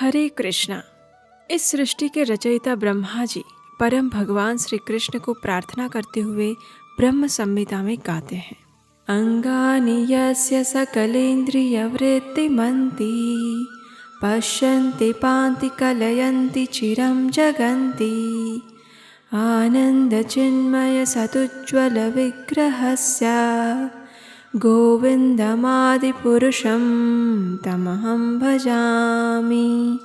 हरे कृष्णा। इस सृष्टि के रचयिता ब्रह्मा जी परम भगवान श्री कृष्ण को प्रार्थना करते हुए ब्रह्म संहिता में गाते हैं, अंगानि यस्य सकलेन्द्रियवृत्तिमन्ति पश्यन्ति पान्ति कलयन्ति चिरं जगन्ति आनन्दचिन्मय सदुज्ज्वल विग्रहस्य गोविन्दमादिपुरुषं तमहं भजामि।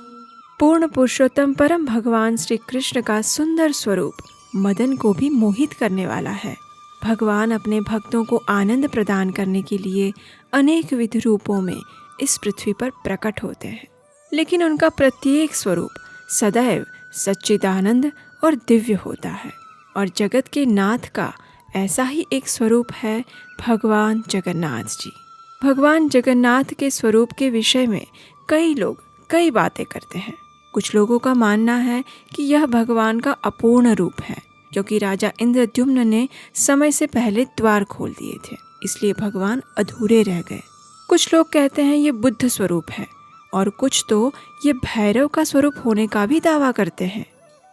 पूर्ण पुरुषोत्तम परम भगवान श्री कृष्ण का सुंदर स्वरूप मदन को भी मोहित करने वाला है। भगवान अपने भक्तों को आनंद प्रदान करने के लिए अनेक विध रूपों में इस पृथ्वी पर प्रकट होते हैं, लेकिन उनका प्रत्येक स्वरूप सदैव सच्चिदानंद और दिव्य होता है। और जगत के नाथ का ऐसा ही एक स्वरूप है भगवान जगन्नाथ जी। भगवान जगन्नाथ के स्वरूप के विषय में कई लोग कई बातें करते हैं। कुछ लोगों का मानना है कि यह भगवान का अपूर्ण रूप है, क्योंकि राजा इंद्रद्युम्न ने समय से पहले द्वार खोल दिए थे, इसलिए भगवान अधूरे रह गए। कुछ लोग कहते हैं ये बुद्ध स्वरूप है, और कुछ तो ये भैरव का स्वरूप होने का भी दावा करते हैं।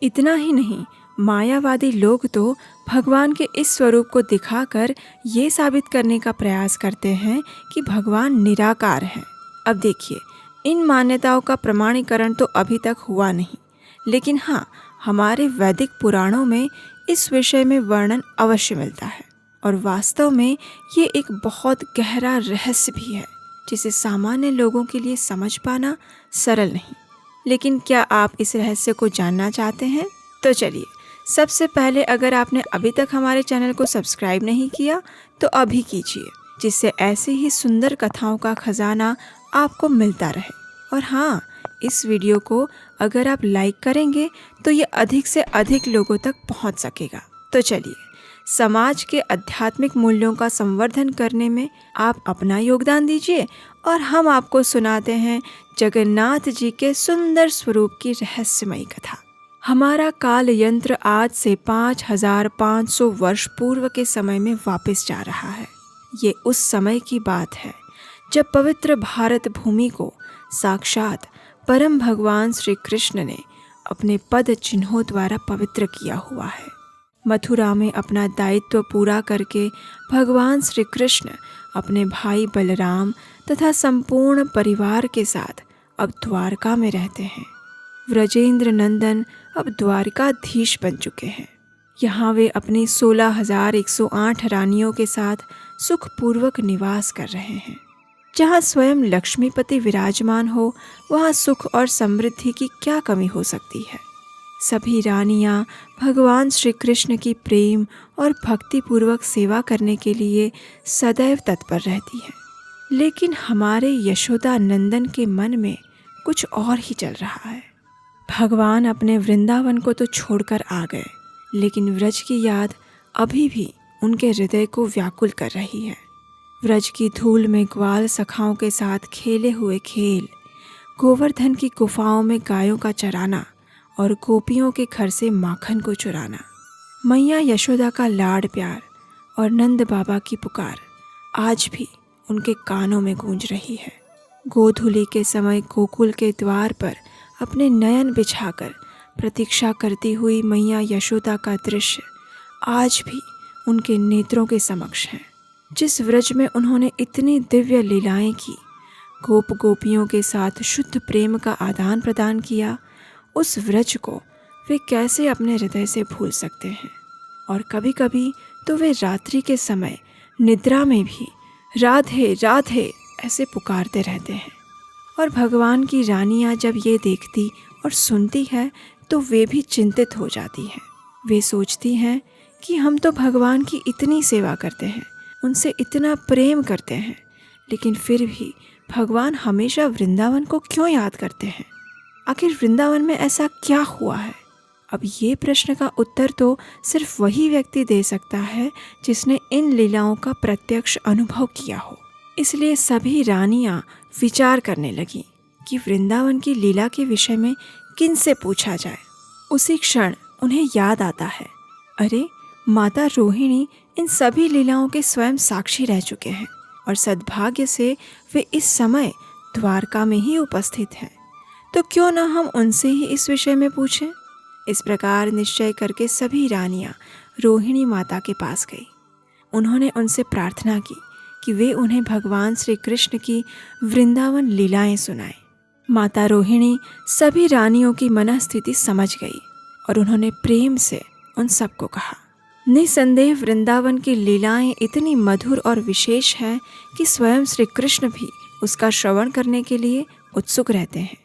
इतना ही नहीं, मायावादी लोग तो भगवान के इस स्वरूप को दिखाकर ये साबित करने का प्रयास करते हैं कि भगवान निराकार है। अब देखिए, इन मान्यताओं का प्रमाणीकरण तो अभी तक हुआ नहीं, लेकिन हाँ, हमारे वैदिक पुराणों में इस विषय में वर्णन अवश्य मिलता है। और वास्तव में ये एक बहुत गहरा रहस्य भी है, जिसे सामान्य लोगों के लिए समझ पाना सरल नहीं। लेकिन क्या आप इस रहस्य को जानना चाहते हैं? तो चलिए, सबसे पहले अगर आपने अभी तक हमारे चैनल को सब्सक्राइब नहीं किया तो अभी कीजिए, जिससे ऐसे ही सुंदर कथाओं का खजाना आपको मिलता रहे। और हाँ, इस वीडियो को अगर आप लाइक करेंगे तो ये अधिक से अधिक लोगों तक पहुंच सकेगा। तो चलिए, समाज के आध्यात्मिक मूल्यों का संवर्धन करने में आप अपना योगदान दीजिए और हम आपको सुनाते हैं जगन्नाथ जी के सुंदर स्वरूप की रहस्यमयी कथा। हमारा काल यंत्र आज से 5500 वर्ष पूर्व के समय में वापस जा रहा है। ये उस समय की बात है जब पवित्र भारत भूमि को साक्षात परम भगवान श्री कृष्ण ने अपने पद चिन्हों द्वारा पवित्र किया हुआ है। मथुरा में अपना दायित्व पूरा करके भगवान श्री कृष्ण अपने भाई बलराम तथा संपूर्ण परिवार के साथ अब द्वारका में रहते हैं। व्रजेंद्र नंदन अब द्वारकाधीश बन चुके हैं। यहाँ वे अपनी 16,108 रानियों के साथ सुखपूर्वक निवास कर रहे हैं। जहाँ स्वयं लक्ष्मीपति विराजमान हो, वहाँ सुख और समृद्धि की क्या कमी हो सकती है। सभी रानियाँ भगवान श्री कृष्ण की प्रेम और भक्तिपूर्वक सेवा करने के लिए सदैव तत्पर रहती हैं। लेकिन हमारे यशोदा नंदन के मन में कुछ और ही चल रहा है। भगवान अपने वृंदावन को तो छोड़कर आ गए, लेकिन व्रज की याद अभी भी उनके हृदय को व्याकुल कर रही है। व्रज की धूल में ग्वाल सखाओं के साथ खेले हुए खेल, गोवर्धन की गुफाओं में गायों का चराना और गोपियों के घर से माखन को चुराना, मैया यशोदा का लाड प्यार और नंद बाबा की पुकार आज भी उनके कानों में गूंज रही है। गोधूली के समय गोकुल के द्वार पर अपने नयन बिछाकर प्रतीक्षा करती हुई मैया यशोदा का दृश्य आज भी उनके नेत्रों के समक्ष है। जिस व्रज में उन्होंने इतनी दिव्य लीलाएं की, गोप गोपियों के साथ शुद्ध प्रेम का आदान प्रदान किया, उस व्रज को वे कैसे अपने हृदय से भूल सकते हैं। और कभी कभी तो वे रात्रि के समय निद्रा में भी राधे राधे ऐसे पुकारते रहते हैं। और भगवान की रानियां जब ये देखती और सुनती है तो वे भी चिंतित हो जाती हैं। वे सोचती हैं कि हम तो भगवान की इतनी सेवा करते हैं, उनसे इतना प्रेम करते हैं, लेकिन फिर भी भगवान हमेशा वृंदावन को क्यों याद करते हैं? आखिर वृंदावन में ऐसा क्या हुआ है? अब ये प्रश्न का उत्तर तो सिर्फ वही व्यक्ति दे सकता है जिसने इन लीलाओं का प्रत्यक्ष अनुभव किया हो। इसलिए सभी रानियां विचार करने लगी कि वृंदावन की लीला के विषय में किन से पूछा जाए। उसी क्षण उन्हें याद आता है, अरे माता रोहिणी इन सभी लीलाओं के स्वयं साक्षी रह चुके हैं और सद्भाग्य से वे इस समय द्वारका में ही उपस्थित हैं। तो क्यों न हम उनसे ही इस विषय में पूछें। इस प्रकार निश्चय करके सभी रानियां रोहिणी माता के पास गई। उन्होंने उनसे प्रार्थना की कि वे उन्हें भगवान श्री कृष्ण की वृंदावन लीलाएं सुनाएं। माता रोहिणी सभी रानियों की मनस्थिति समझ गई और उन्होंने प्रेम से उन सबको कहा, निसंदेह वृंदावन की लीलाएं इतनी मधुर और विशेष हैं कि स्वयं श्री कृष्ण भी उसका श्रवण करने के लिए उत्सुक रहते हैं।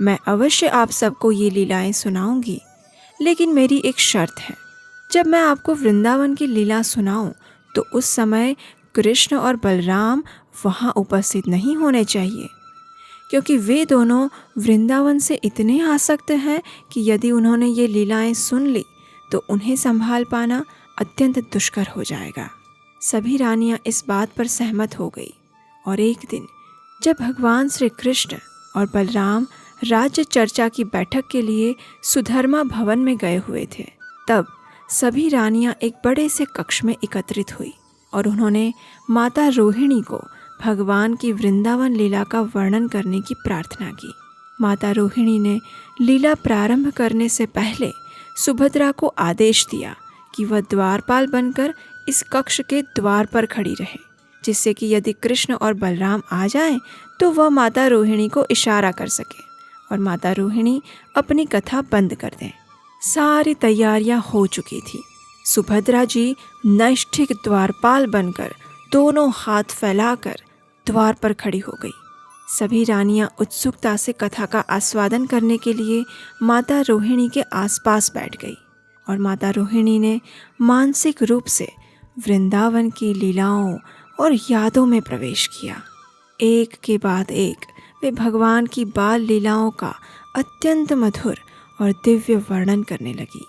मैं अवश्य आप सबको ये लीलाएं सुनाऊंगी, लेकिन मेरी एक शर्त है। जब मैं आपको वृंदावन की लीला सुनाऊं तो उस समय कृष्ण और बलराम वहाँ उपस्थित नहीं होने चाहिए, क्योंकि वे दोनों वृंदावन से इतने आसक्त हैं कि यदि उन्होंने ये लीलाएं सुन ली तो उन्हें संभाल पाना अत्यंत दुष्कर हो जाएगा। सभी रानियां इस बात पर सहमत हो गई और एक दिन जब भगवान श्री कृष्ण और बलराम राज्य चर्चा की बैठक के लिए सुधर्मा भवन में गए हुए थे, तब सभी रानियां एक बड़े से कक्ष में एकत्रित हुई और उन्होंने माता रोहिणी को भगवान की वृंदावन लीला का वर्णन करने की प्रार्थना की। माता रोहिणी ने लीला प्रारंभ करने से पहले सुभद्रा को आदेश दिया कि वह द्वारपाल बनकर इस कक्ष के द्वार पर खड़ी रहे, जिससे कि यदि कृष्ण और बलराम आ जाएं तो वह माता रोहिणी को इशारा कर सके और माता रोहिणी अपनी कथा बंद कर दें। सारी तैयारियां हो चुकी थी। सुभद्रा जी नैष्ठिक द्वारपाल बनकर दोनों हाथ फैलाकर द्वार पर खड़ी हो गई। सभी रानियां उत्सुकता से कथा का आस्वादन करने के लिए माता रोहिणी के आसपास बैठ गई और माता रोहिणी ने मानसिक रूप से वृंदावन की लीलाओं और यादों में प्रवेश किया। एक के बाद एक वे भगवान की बाल लीलाओं का अत्यंत मधुर और दिव्य वर्णन करने लगी।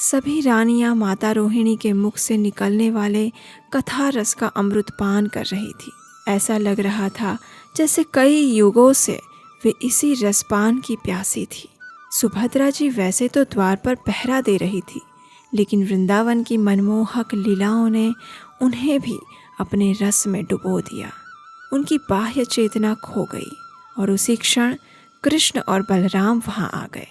सभी रानियां माता रोहिणी के मुख से निकलने वाले कथा रस का अमृत पान कर रही थी। ऐसा लग रहा था जैसे कई युगों से वे इसी रसपान की प्यासी थी। सुभद्रा जी वैसे तो द्वार पर पहरा दे रही थी, लेकिन वृंदावन की मनमोहक लीलाओं ने उन्हें भी अपने रस में डुबो दिया। उनकी बाह्य चेतना खो गई और उसी क्षण कृष्ण और बलराम वहां आ गए।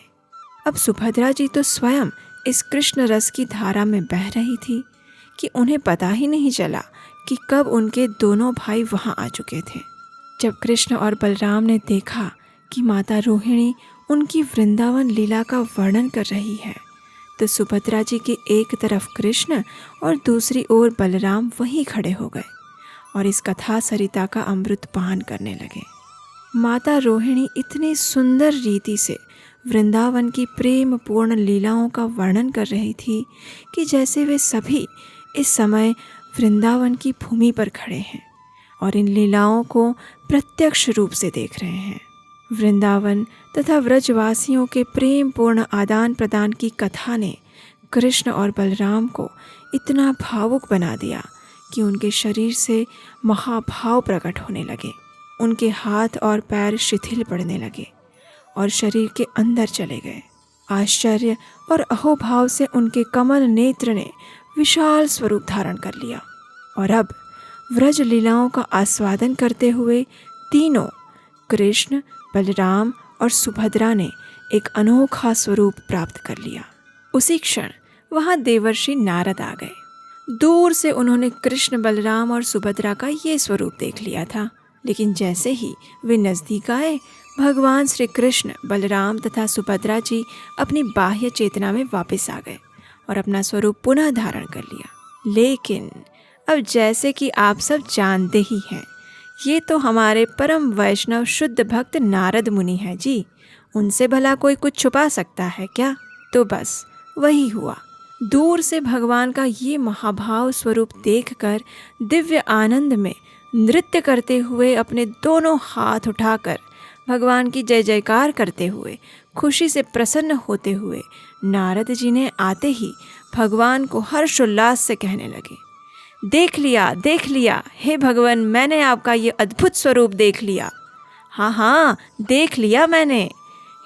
अब सुभद्रा जी तो स्वयं इस कृष्ण रस की धारा में बह रही थी कि उन्हें पता ही नहीं चला कि कब उनके दोनों भाई वहां आ चुके थे। जब कृष्ण और बलराम ने देखा कि माता रोहिणी उनकी वृंदावन लीला का वर्णन कर रही है, तो सुभद्रा जी के एक तरफ कृष्ण और दूसरी ओर बलराम वहीं खड़े हो गए और इस कथा सरिता का अमृत पान करने लगे। माता रोहिणी इतनी सुंदर रीति से वृंदावन की प्रेम पूर्ण लीलाओं का वर्णन कर रही थी कि जैसे वे सभी इस समय वृंदावन की भूमि पर खड़े हैं और इन लीलाओं को प्रत्यक्ष रूप से देख रहे हैं। वृंदावन तथा व्रजवासियों के प्रेम पूर्ण आदान प्रदान की कथा ने कृष्ण और बलराम को इतना भावुक बना दिया कि उनके शरीर से महाभाव प्रकट होने लगे। उनके हाथ और पैर शिथिल पड़ने लगे और शरीर के अंदर चले गए। आश्चर्य और अहोभाव से उनके कमल नेत्र ने विशाल स्वरूप धारण कर लिया और अब व्रज लीलाओं का आस्वादन करते हुए तीनों कृष्ण, बलराम और सुभद्रा ने एक अनोखा स्वरूप प्राप्त कर लिया। उसी क्षण वहां देवर्षि नारद आ गए। दूर से उन्होंने कृष्ण, बलराम और सुभद्रा का ये स्वरूप देख लिया था, लेकिन जैसे ही वे नजदीक आए, भगवान श्री कृष्ण, बलराम तथा सुभद्रा जी अपनी बाह्य चेतना में वापस आ गए और अपना स्वरूप पुनः धारण कर लिया। लेकिन अब जैसे कि आप सब जानते ही हैं, ये तो हमारे परम वैष्णव शुद्ध भक्त नारद मुनि हैं जी। उनसे भला कोई कुछ छुपा सकता है क्या? तो बस वही हुआ। दूर से भगवान का ये महाभाव स्वरूप देखकर दिव्य आनंद में नृत्य करते हुए अपने दोनों हाथ उठाकर भगवान की जय जयकार करते हुए खुशी से प्रसन्न होते हुए नारद जी ने आते ही भगवान को हर्षोल्लास से कहने लगे, देख लिया हे भगवान, मैंने आपका ये अद्भुत स्वरूप देख लिया। हाँ, देख लिया मैंने।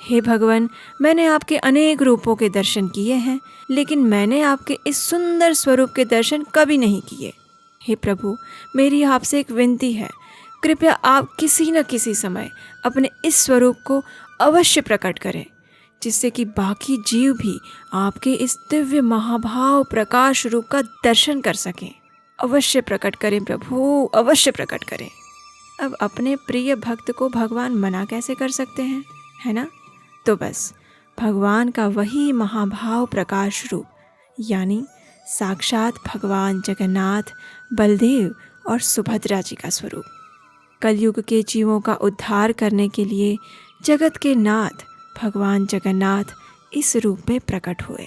हे भगवान, मैंने आपके अनेक रूपों के दर्शन किए हैं, लेकिन मैंने आपके इस सुंदर स्वरूप के दर्शन कभी नहीं किए। हे प्रभु, मेरी आपसे एक विनती है, कृपया आप किसी न किसी समय अपने इस स्वरूप को अवश्य प्रकट करें, जिससे कि बाकी जीव भी आपके इस दिव्य महाभाव प्रकाश रूप का दर्शन कर सकें। अवश्य प्रकट करें प्रभु, अवश्य प्रकट करें। अब अपने प्रिय भक्त को भगवान मना कैसे कर सकते हैं, है ना? तो बस भगवान का वही महाभाव प्रकाश रूप, यानी साक्षात भगवान जगन्नाथ, बलदेव और सुभद्रा जी का स्वरूप, कलयुग के जीवों का उद्धार करने के लिए जगत के नाथ भगवान जगन्नाथ इस रूप में प्रकट हुए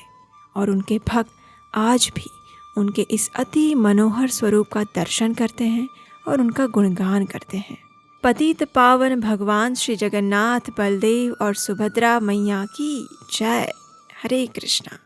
और उनके भक्त आज भी उनके इस अति मनोहर स्वरूप का दर्शन करते हैं और उनका गुणगान करते हैं। पतित पावन भगवान श्री जगन्नाथ, बलदेव और सुभद्रा मैया की जय। हरे कृष्णा।